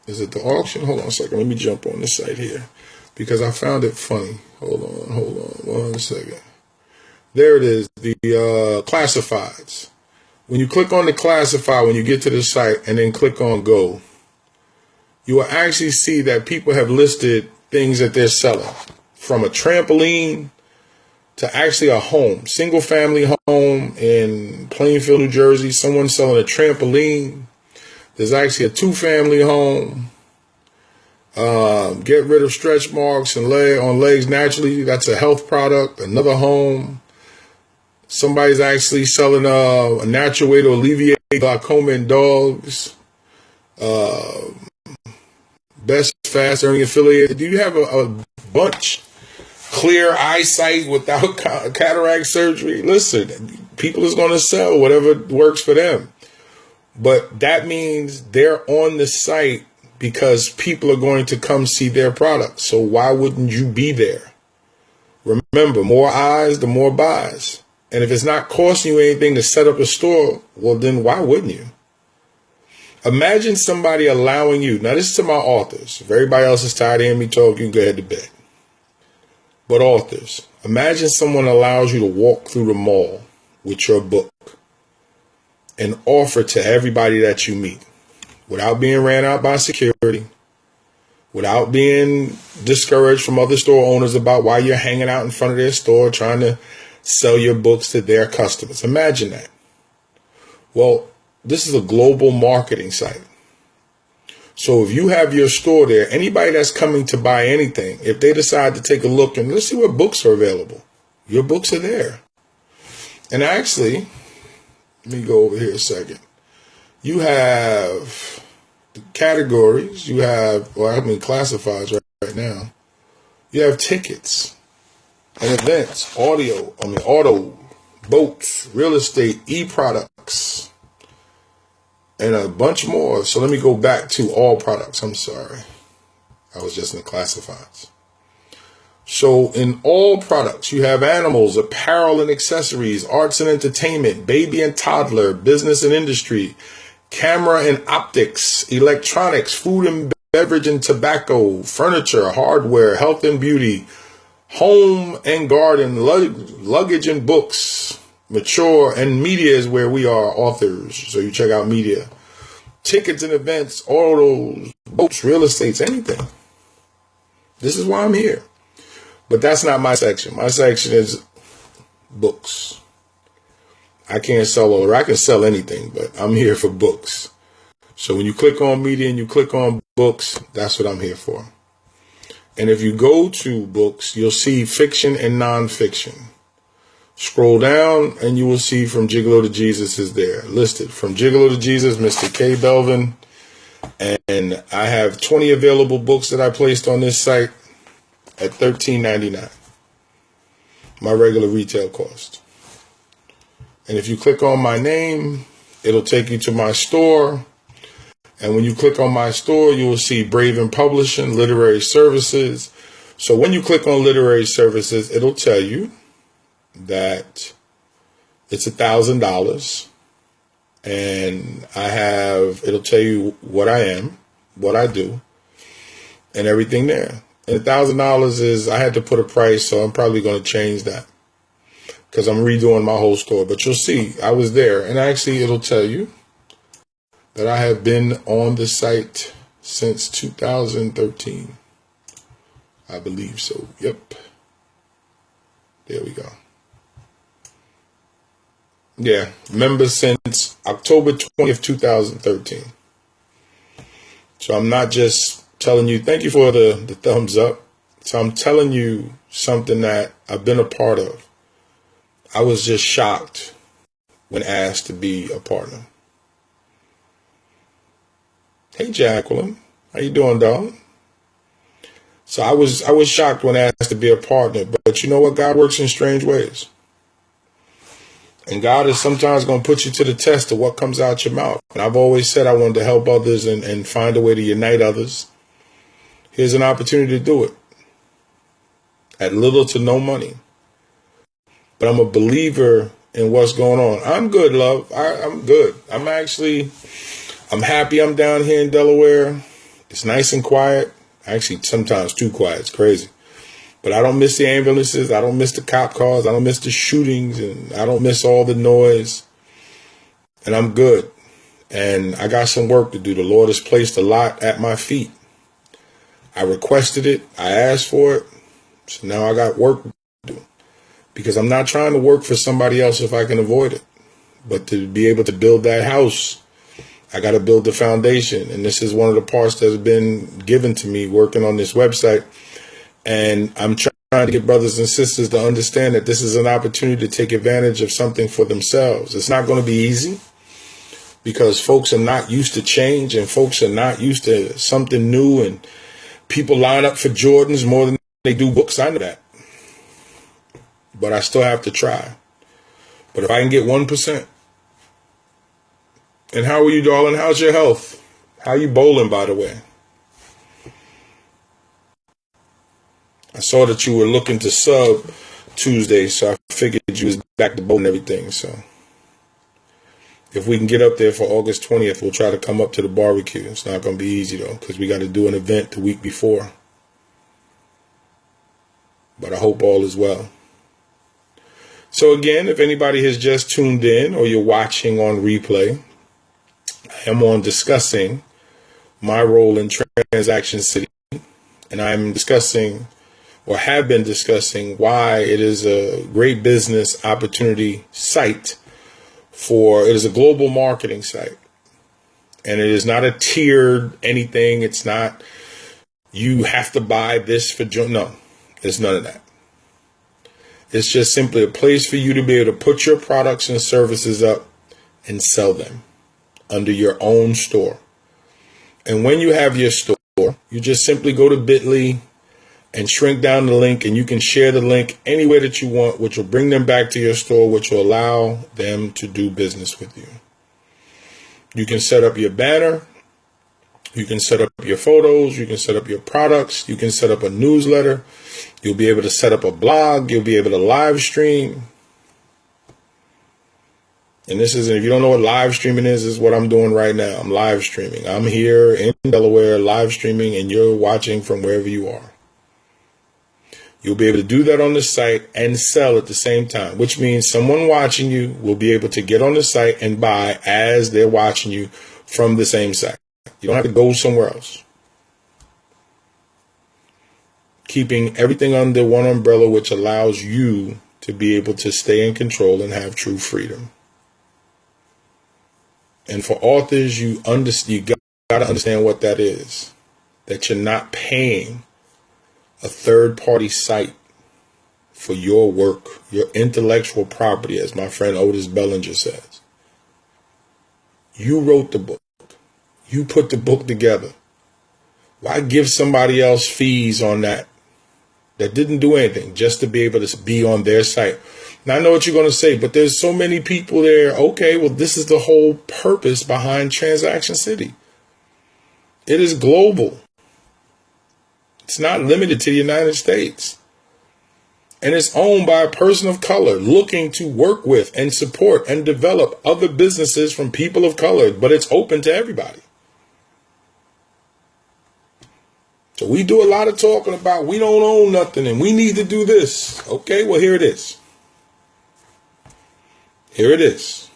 is it the auction? Hold on a second. Let me jump on this site here because I found it funny. Hold on 1 second. There it is, the classifieds. When you click on the classify, when you get to the site and then click on go, you will actually see that people have listed things that they're selling, from a trampoline to actually a home, single family home in Plainfield, New Jersey. Someone's selling a trampoline. There's actually a 2-family home. Get rid of stretch marks and on legs naturally. That's a health product. Another home. Somebody's actually selling a natural way to alleviate glaucoma in dogs. Best fast earning affiliate. Do you have a bunch clear eyesight without cataract surgery? Listen, people is going to sell whatever works for them. But that means they're on the site because people are going to come see their products. So why wouldn't you be there? Remember, more eyes, the more buys. And if it's not costing you anything to set up a store, well, then why wouldn't you? Imagine somebody allowing you. Now, this is to my authors. If everybody else is tired of hearing me talk, you can go ahead to bed. But authors, imagine someone allows you to walk through the mall with your book and offer to everybody that you meet without being ran out by security, without being discouraged from other store owners about why you're hanging out in front of their store trying to sell your books to their customers. Imagine that. Well, this is a global marketing site. So if you have your store there, anybody that's coming to buy anything, if they decide to take a look and let's see what books are available, your books are there. And actually, let me go over here a second. You have the categories. You have, well, I mean, classifieds right now. You have tickets and events, auto, boats, real estate, e-products, and a bunch more. So let me go back to all products. I'm sorry. I was just in the classifieds. So in all products, you have animals, apparel and accessories, arts and entertainment, baby and toddler, business and industry, camera and optics, electronics, food and beverage and tobacco, furniture, hardware, health and beauty, home and garden, luggage and books, mature, and media is where we are authors. So you check out media, tickets and events, autos, boats, real estates, anything. This is why I'm here. But that's not my section. My section is books. I can't sell or I can sell anything, but I'm here for books. So when you click on media and you click on books, that's what I'm here for. And if you go to books, you'll see fiction and nonfiction. Scroll down and you will see From Gigolo to Jesus is there listed. From Gigolo to Jesus, Mr. K. Belvin. And I have 20 available books that I placed on this site at $13.99. My regular retail cost. And if you click on my name, it'll take you to my store. And when you click on my store, you will see Braven Publishing, Literary Services. So when you click on Literary Services, it'll tell you that it's $1,000. And it'll tell you what I am, what I do, and everything there. And $1,000 is, I had to put a price, so I'm probably going to change that, because I'm redoing my whole store. But you'll see, I was there. And actually, it'll tell you that I have been on the site since 2013. I believe so. Yep. There we go. Yeah, member since October 20th, 2013. So I'm not just telling you, thank you for the thumbs up. So I'm telling you something that I've been a part of. I was just shocked when asked to be a partner. Hey, Jacqueline, how you doing, darling? So I was shocked when asked to be a partner, but you know what? God works in strange ways. And God is sometimes going to put you to the test of what comes out your mouth. And I've always said I wanted to help others and find a way to unite others. Here's an opportunity to do it at little to no money. But I'm a believer in what's going on. I'm good, love. I'm good. I'm happy I'm down here in Delaware. It's nice and quiet. Actually, sometimes too quiet. It's crazy. But I don't miss the ambulances. I don't miss the cop cars. I don't miss the shootings. And I don't miss all the noise. And I'm good. And I got some work to do. The Lord has placed a lot at my feet. I requested it. I asked for it. So now I got work to do. Because I'm not trying to work for somebody else if I can avoid it. But to be able to build that house, I got to build the foundation. And this is one of the parts that's been given to me working on this website. And I'm trying to get brothers and sisters to understand that this is an opportunity to take advantage of something for themselves. It's not going to be easy because folks are not used to change and folks are not used to something new. And people line up for Jordans more than they do books. I know that. But I still have to try. But if I can get 1%. And how are you, darling? How's your health? How you bowling, by the way? I saw that you were looking to sub Tuesday, so I figured you was back to bowling and everything. So if we can get up there for August 20th, we'll try to come up to the barbecue. It's not going to be easy, though, because we got to do an event the week before. But I hope all is well. So again, if anybody has just tuned in or you're watching on replay, I am on discussing my role in Transactioncity, and I'm discussing or have been discussing why it is a great business opportunity site it is a global marketing site. And it is not a tiered anything. It's not, you have to buy this for, no, it's none of that. It's just simply a place for you to be able to put your products and services up and sell them under your own store. And when you have your store, you just simply go to Bitly and shrink down the link, and you can share the link anywhere that you want, which will bring them back to your store, which will allow them to do business with you. You can set up your banner. You can set up your photos. You can set up your products. You can set up a newsletter. You'll be able to set up a blog. You'll be able to live stream. And this is, if you don't know what live streaming is, this is what I'm doing right now. I'm live streaming. I'm here in Delaware live streaming, and you're watching from wherever you are. You'll be able to do that on the site and sell at the same time, which means someone watching you will be able to get on the site and buy as they're watching you from the same site. You don't have to go somewhere else. Keeping everything under one umbrella, which allows you to be able to stay in control and have true freedom. And for authors, you got to understand what that is. That you're not paying a third-party site for your work, your intellectual property, as my friend Otis Bellinger says. You wrote the book. You put the book together. Why give somebody else fees on that didn't do anything just to be able to be on their site? Now, I know what you're going to say, but there's so many people there. Okay, well, this is the whole purpose behind Transactioncity. It is global. It's not limited to the United States. And it's owned by a person of color looking to work with and support and develop other businesses from people of color, but it's open to everybody. So we do a lot of talking about we don't own nothing and we need to do this. Okay, well, here it is. Here it is.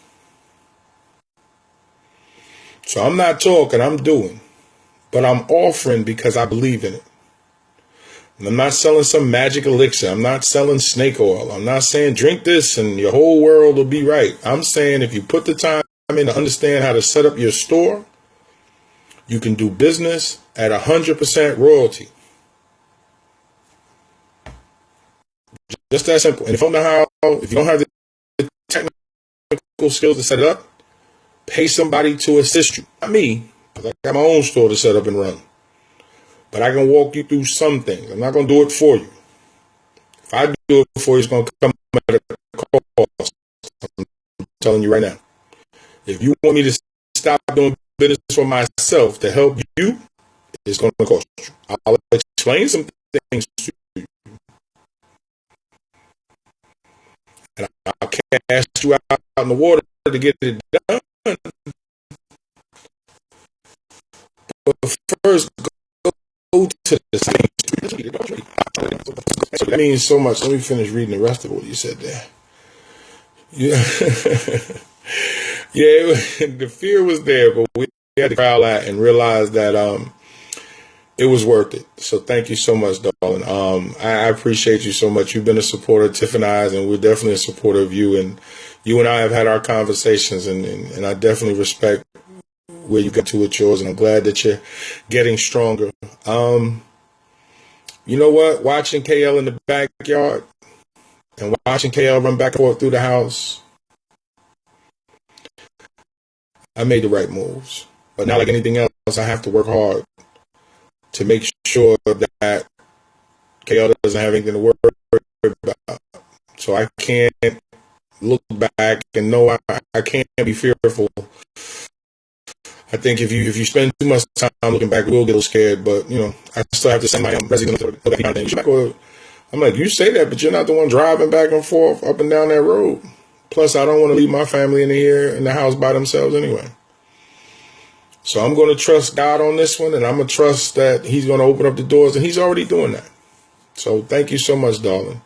So I'm not talking, I'm doing. But I'm offering because I believe in it. And I'm not selling some magic elixir. I'm not selling snake oil. I'm not saying drink this and your whole world will be right. I'm saying if you put the time in to understand how to set up your store, you can do business at 100% royalty. Just that simple. And if you don't have the technical skills to set it up, pay somebody to assist you. Not me, because I got my own store to set up and run. But I can walk you through some things. I'm not going to do it for you. If I do it for you, it's going to come at a cost. I'm telling you right now. If you want me to stop doing business for myself to help you, it's going to cost you. I'll explain some things to you. And I'll cast you out in the water to get it done. But first, go to the same street. That means so much. Let me finish reading the rest of what you said there. Yeah. Yeah, the fear was there, but we had to crowd out and realize that it was worth it. So thank you so much, darling. I appreciate you so much. You've been a supporter of Tiff and I, and we're definitely a supporter of you. And you and I have had our conversations, and I definitely respect where you got to with yours, and I'm glad that you're getting stronger. You know what? Watching KL in the backyard and watching KL run back and forth through the house, I made the right moves. But now, like anything else, I have to work hard to make sure that KL doesn't have anything to worry about. So I can't look back and know I can't be fearful. I think if you spend too much time looking back, we'll get a little scared. But, you know, I still have to send my residents to the I'm like, you say that, but you're not the one driving back and forth up and down that road. Plus, I don't want to leave my family in the house by themselves anyway. So I'm going to trust God on this one, and I'm going to trust that he's going to open up the doors, and he's already doing that. So thank you so much, darling.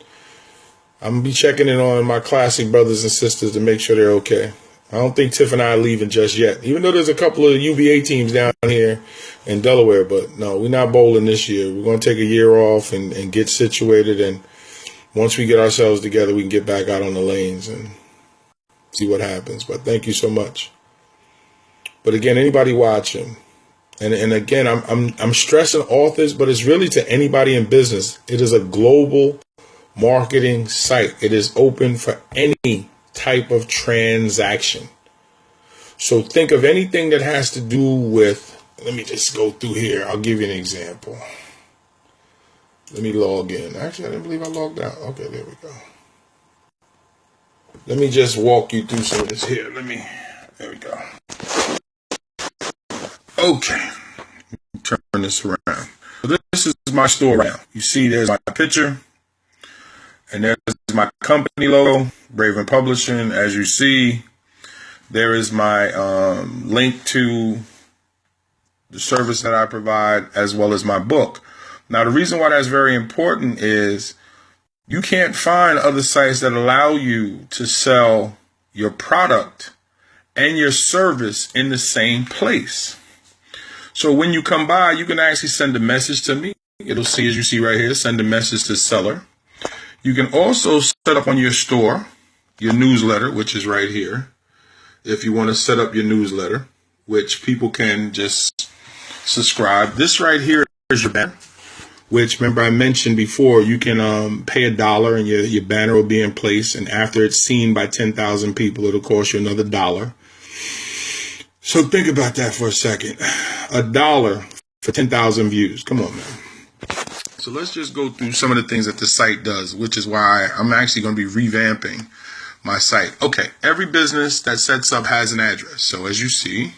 I'm going to be checking in on my classic brothers and sisters to make sure they're okay. I don't think Tiff and I are leaving just yet, even though there's a couple of UVA teams down here in Delaware. But no, we're not bowling this year. We're going to take a year off and get situated. And once we get ourselves together, we can get back out on the lanes and see what happens. But thank you so much. But again, anybody watching, and again, I'm stressing authors, but it's really to anybody in business. It is a global marketing site. It is open for any type of transaction. So think of anything that has to do with, let me just go through here. I'll give you an example. Let me log in. Actually, I didn't believe I logged out. Okay, there we go. Let me just walk you through some of this here. There we go. Okay. Turn this around. So this is my store right now. You see there's my picture. And there's my company logo, Braven Publishing. As you see, There is my link to the service that I provide, as well as my book. Now, the reason why that's very important is you can't find other sites that allow you to sell your product and your service in the same place. So when you come by, you can actually send a message to me. It'll see, as you see right here, send a message to seller. You can also set up on your store your newsletter, which is right here. If you want to set up your newsletter, which people can just subscribe. This right here is your banner, which, remember I mentioned before, you can pay $1 and your banner will be in place. And after it's seen by 10,000 people, it'll cost you another $1. So think about that for a second. $1 for 10,000 views. Come on, man. So let's just go through some of the things that the site does, which is why I'm actually going to be revamping my site. Okay, every business that sets up has an address. So as you see,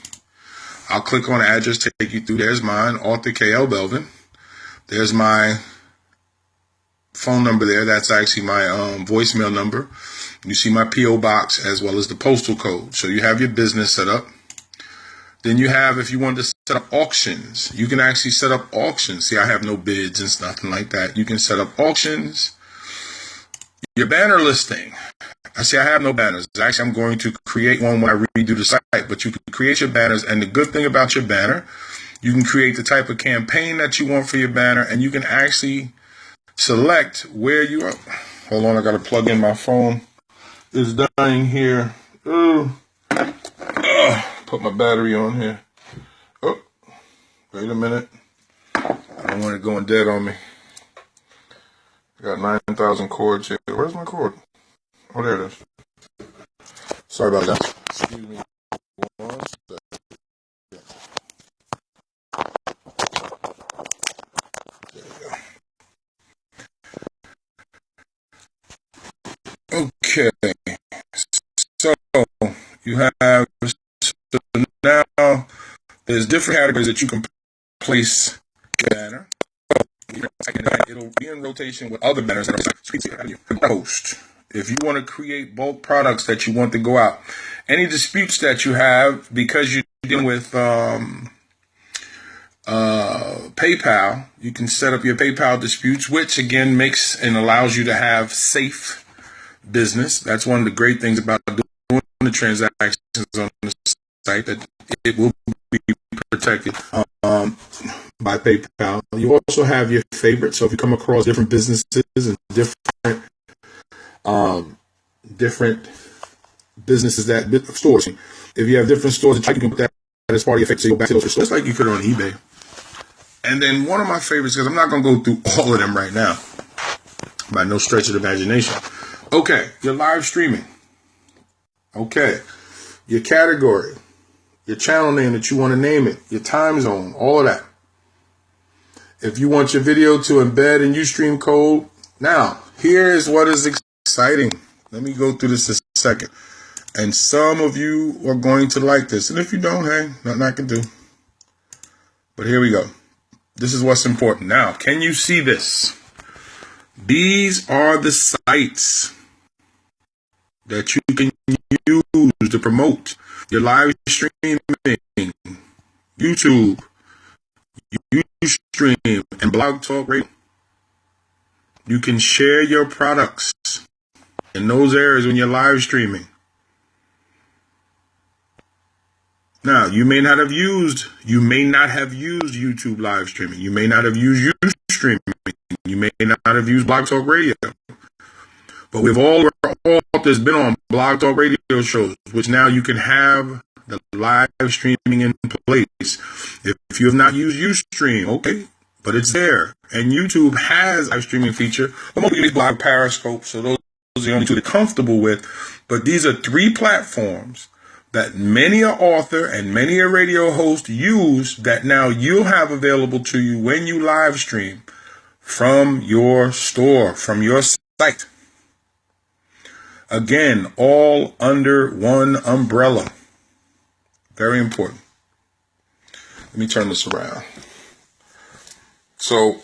I'll click on address, take you through. There's mine, Author KL Belvin. There's my phone number there. That's actually my voicemail number. You see my P.O. box as well as the postal code. So you have your business set up. Then you have, if you want to set up auctions, you can actually set up auctions. See, I have no bids and nothing like that. You can set up auctions. Your banner listing. I see I have no banners. Actually, I'm going to create one when I redo the site, but you can create your banners. And the good thing about your banner, you can create the type of campaign that you want for your banner, and you can actually select where you are. Hold on, I got to plug in my phone. It's dying here. Put my battery on here. Oh, wait a minute. I don't want it going dead on me. I got 9,000 cords here. Where's my cord? Oh, there it is. Sorry about that. Excuse me. One second. There we go. Okay. So you have, so now there's different categories that you can place your banner. It'll be in rotation with other banners that are host. If you want to create bulk products that you want to go out, any disputes that you have because you're dealing with PayPal, you can set up your PayPal disputes, which again makes and allows you to have safe business. That's one of the great things about doing the transactions on the site, that it will be protected by PayPal. You also have your favorites. So if you come across different businesses and different businesses, that stores, if you have different stores, you can put that as part of your favorite. So you go back to those stores, like you could on eBay. And then one of my favorites, because I'm not going to go through all of them right now, by no stretch of the imagination. Okay, your live streaming. Okay, your category, your channel name that you want to name it, your time zone, all of that. If you want your video to embed in Ustream code, now here's what is exciting. Let me go through this a second. And some of you are going to like this. And if you don't, hey, nothing I can do. But here we go. This is what's important. Now, can you see this? These are the sites that you can use to promote your live streaming, YouTube, Ustream, and Blog Talk Radio. You can share your products in those areas when you're live streaming. Now, you may not have used YouTube live streaming. You may not have used Ustream. You may not have used Blog Talk Radio. But we've all authors been on Blog Talk Radio shows, which now you can have the live streaming in place. If you have not used Ustream, okay, but it's there. And YouTube has a live streaming feature. I'm going to use Blog Periscope, so those are the only two they're comfortable with. But these are 3 platforms that many an author and many a radio host use that now you'll have available to you when you live stream from your store, from your site. Again, all under one umbrella. Very important. Let me turn this around. So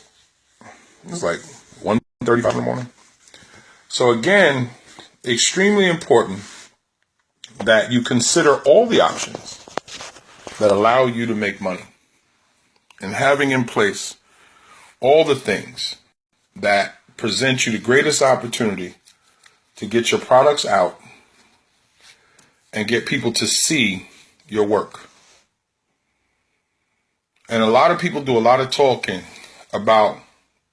it's like 1:35 in the morning. So again, extremely important that you consider all the options that allow you to make money, and having in place all the things that present you the greatest opportunity to get your products out and get people to see your work. And a lot of people do a lot of talking about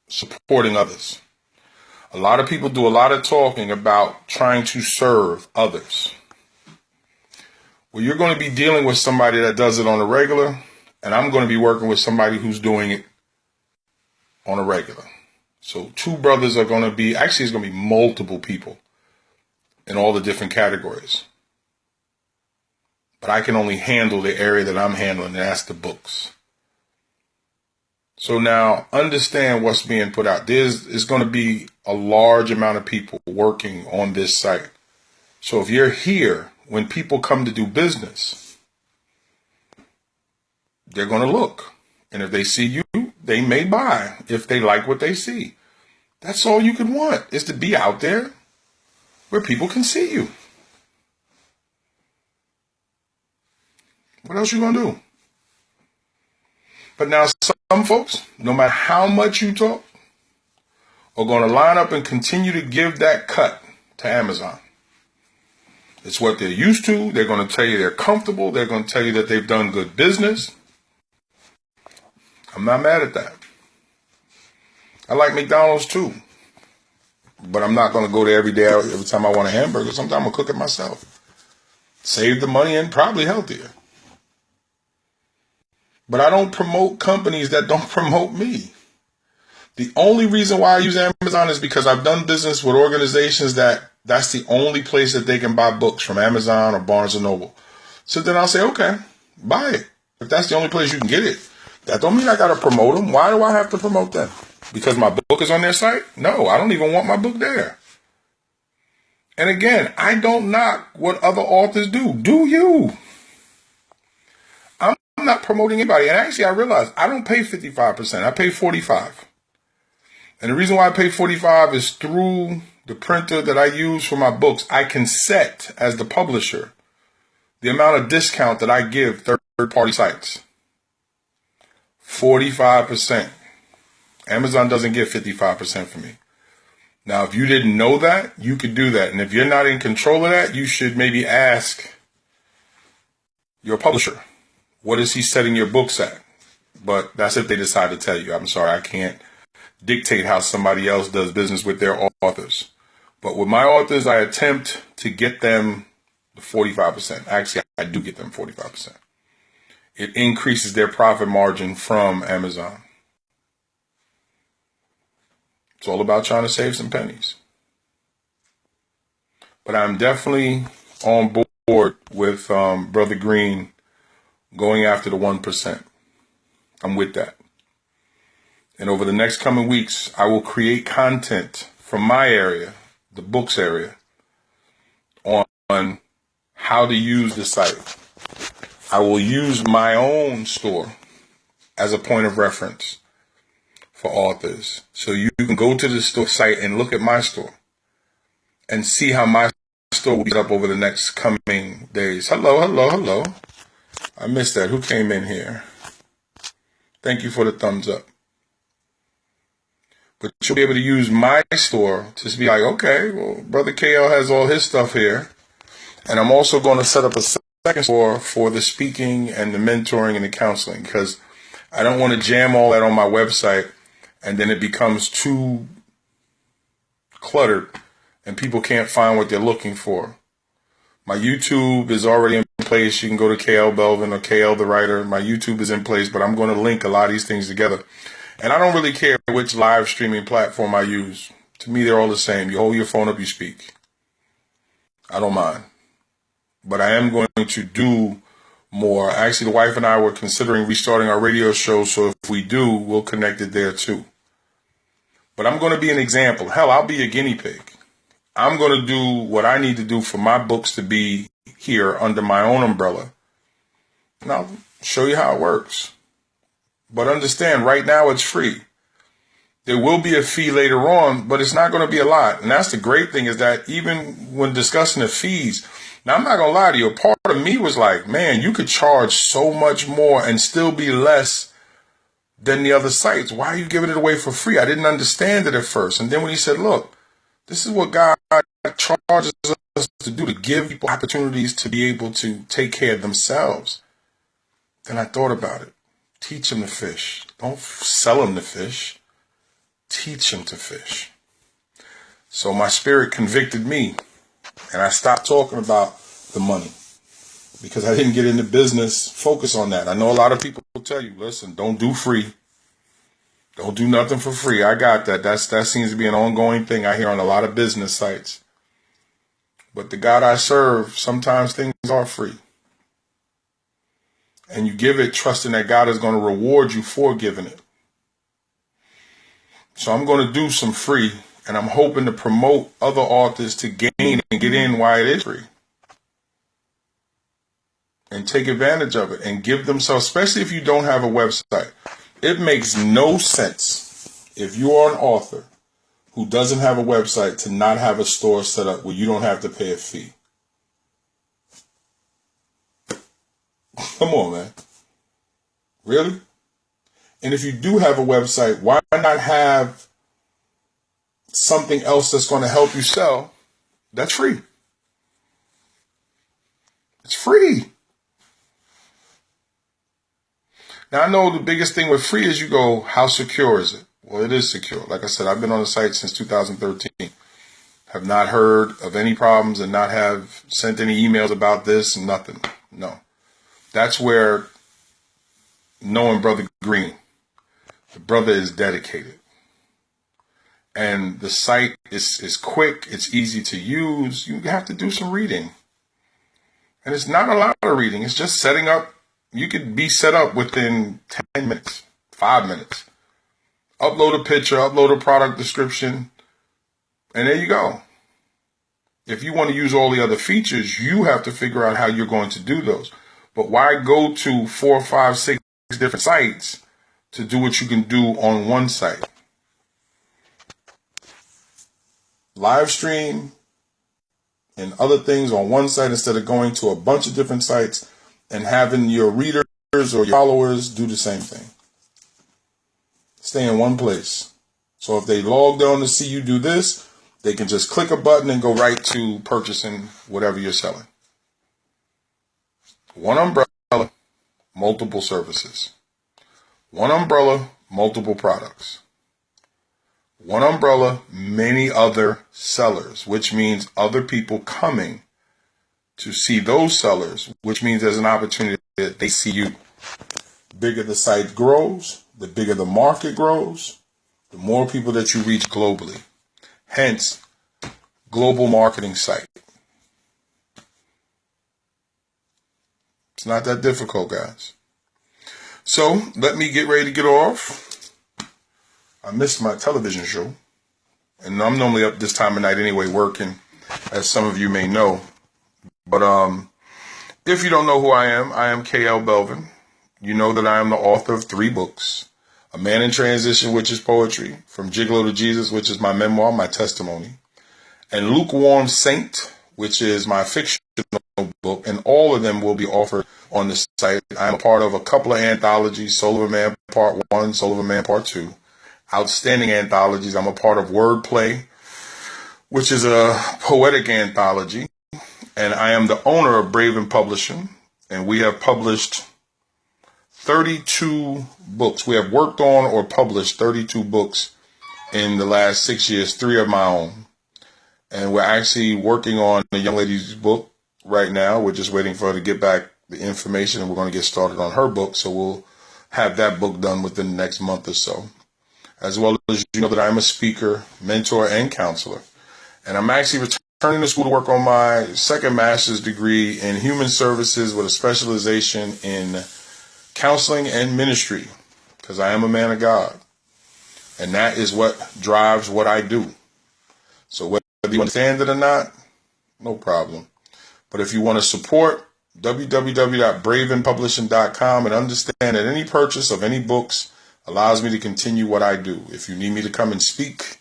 supporting others. A lot of people do a lot of talking about trying to serve others. Well, you're going to be dealing with somebody that does it on a regular, and I'm going to be working with somebody who's doing it on a regular. So two brothers are going to be, actually it's going to be multiple people in all the different categories. But I can only handle the area that I'm handling, and that's the books. So now understand what's being put out. There's going to be a large amount of people working on this site. So if you're here, when people come to do business, they're going to look. And if they see you, they may buy if they like what they see. That's all you can want, is to be out there where people can see you. What else you going to do? But now some folks, no matter how much you talk, are going to line up and continue to give that cut to Amazon. It's what they're used to. They're going to tell you they're comfortable. They're going to tell you that they've done good business. I'm not mad at that. I like McDonald's too. But I'm not going to go there every day, every time I want a hamburger. Sometimes I'm going to cook it myself. Save the money and probably healthier. But I don't promote companies that don't promote me. The only reason why I use Amazon is because I've done business with organizations that's the only place that they can buy books, from Amazon or Barnes & Noble. So then I'll say, okay, buy it. If that's the only place you can get it, that don't mean I got to promote them. Why do I have to promote them? Because my book is on their site? No, I don't even want my book there. And again, I don't knock what other authors do. Do you? I'm not promoting anybody. And actually, I realize I don't pay 55%. I pay 45%. And the reason why I pay 45% is through the printer that I use for my books. I can set, as the publisher, the amount of discount that I give third-party sites. 45%. Amazon doesn't get 55% for me. Now, if you didn't know that, you could do that. And if you're not in control of that, you should maybe ask your publisher, what is he setting your books at? But that's if they decide to tell you. I'm sorry, I can't dictate how somebody else does business with their authors. But with my authors, I attempt to get them the 45%. Actually, I do get them 45%. It increases their profit margin from Amazon. It's all about trying to save some pennies. But I'm definitely on board with Brother Green going after the 1%. I'm with that. And over the next coming weeks, I will create content from my area, the books area, on how to use the site. I will use my own store as a point of reference for authors. So you can go to the store site and look at my store and see how my store will be up over the next coming days. Hello. I missed that. Who came in here? Thank you for the thumbs up. But you'll be able to use my store to be like, okay, well, Brother KL has all his stuff here. And I'm also going to set up a second store for the speaking and the mentoring and the counseling, because I don't want to jam all that on my website and then it becomes too cluttered and people can't find what they're looking for. My YouTube is already in place. You can go to KL Belvin or KL the Writer. My YouTube is in place, but I'm going to link a lot of these things together. And I don't really care which live streaming platform I use. To me, they're all the same. You hold your phone up, you speak. I don't mind. But I am going to do more. Actually, the wife and I were considering restarting our radio show, so if we do, we'll connect it there too. But I'm going to be an example. Hell, I'll be a guinea pig. I'm going to do what I need to do for my books to be here under my own umbrella. And I'll show you how it works. But understand, right now it's free. There will be a fee later on, but it's not going to be a lot. And that's the great thing, is that even when discussing the fees, Now, I'm not going to lie to you. A part of me was like, man, you could charge so much more and still be less than the other sites. Why are you giving it away for free? I didn't understand it at first. And then when he said, look, this is what God charges us to do, to give people opportunities to be able to take care of themselves. Then I thought about it. Teach them to fish. Don't sell them to fish. Teach them to fish. So my spirit convicted me, and I stopped talking about the money because I didn't get into business. Focus on that. I know a lot of people will tell you, listen, don't do free. Don't do nothing for free. I got that. That seems to be an ongoing thing I hear on a lot of business sites. But the God I serve, sometimes things are free. And you give it trusting that God is going to reward you for giving it. So I'm going to do some free, and I'm hoping to promote other authors to gain and get in while it is free. And take advantage of it and give themselves, especially if you don't have a website. It makes no sense if you are an author who doesn't have a website to not have a store set up where you don't have to pay a fee. Come on, man. Really? And if you do have a website, why not have something else that's going to help you sell that's free? It's free. Now, I know the biggest thing with free is you go, how secure is it? Well, it is secure. Like I said, I've been on the site since 2013. Have not heard of any problems and not have sent any emails about this and nothing. No. That's where knowing Brother Green, the brother is dedicated. And the site is quick. It's easy to use. You have to do some reading. And it's not a lot of reading. It's just setting up. You could be set up within 10 minutes, 5 minutes. Upload a picture, upload a product description, and there you go. If you want to use all the other features, you have to figure out how you're going to do those. But why go to 4, 5, 6 different sites to do what you can do on one site? Live stream and other things on one site instead of going to a bunch of different sites and having your readers or your followers do the same thing. Stay in one place. So if they logged on to see you do this, they can just click a button and go right to purchasing whatever you're selling. One umbrella, multiple services. One umbrella, multiple products. One umbrella, many other sellers, which means other people coming to see those sellers, which means there's an opportunity that they see you. The bigger the site grows, the bigger the market grows, the more people that you reach globally. Hence, global marketing site. It's not that difficult, guys. So, let me get ready to get off. I missed my television show. And I'm normally up this time of night anyway working, as some of you may know. But if you don't know who I am K.L. Belvin. You know that I am the author of 3 books. A Man in Transition, which is poetry. From Gigolo to Jesus, which is my memoir, my testimony. And Lukewarm Saint, which is my fictional book. And all of them will be offered on the site. I'm a part of a couple of anthologies. Soul of a Man Part 1, Soul of a Man Part 2. Outstanding anthologies. I'm a part of Wordplay, which is a poetic anthology. And I am the owner of Braven Publishing, and we have published 32 books. We have worked on or published 32 books in the last 6 years, 3 of my own. And we're actually working on a young lady's book right now. We're just waiting for her to get back the information, and we're going to get started on her book. So we'll have that book done within the next month or so. As well as you know that I'm a speaker, mentor, and counselor. And I'm actually returning to school to work on my second master's degree in human services with a specialization in counseling and ministry, because I am a man of God. And that is what drives what I do. So whether you understand it or not, no problem. But if you want to support, www.bravenpublishing.com, and understand that any purchase of any books allows me to continue what I do. If you need me to come and speak,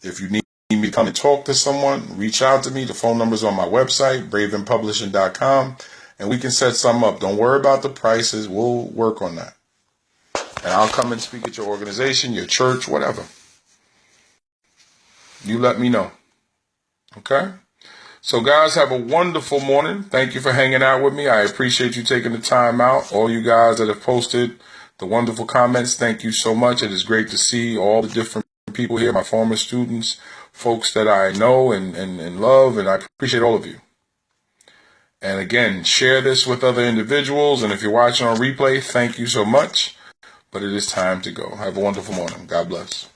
if you need me to come and talk to someone, reach out to me. The phone number's on my website, bravenpublishing.com, and we can set something up. Don't worry about the prices. We'll work on that. And I'll come and speak at your organization, your church, whatever. You let me know. Okay? So guys, have a wonderful morning. Thank you for hanging out with me. I appreciate you taking the time out. All you guys that have posted the wonderful comments, thank you so much. It is great to see all the different people here, my former students, folks that I know and love, and I appreciate all of you. And again, share this with other individuals. And if you're watching on replay, thank you so much. But it is time to go. Have a wonderful morning. God bless.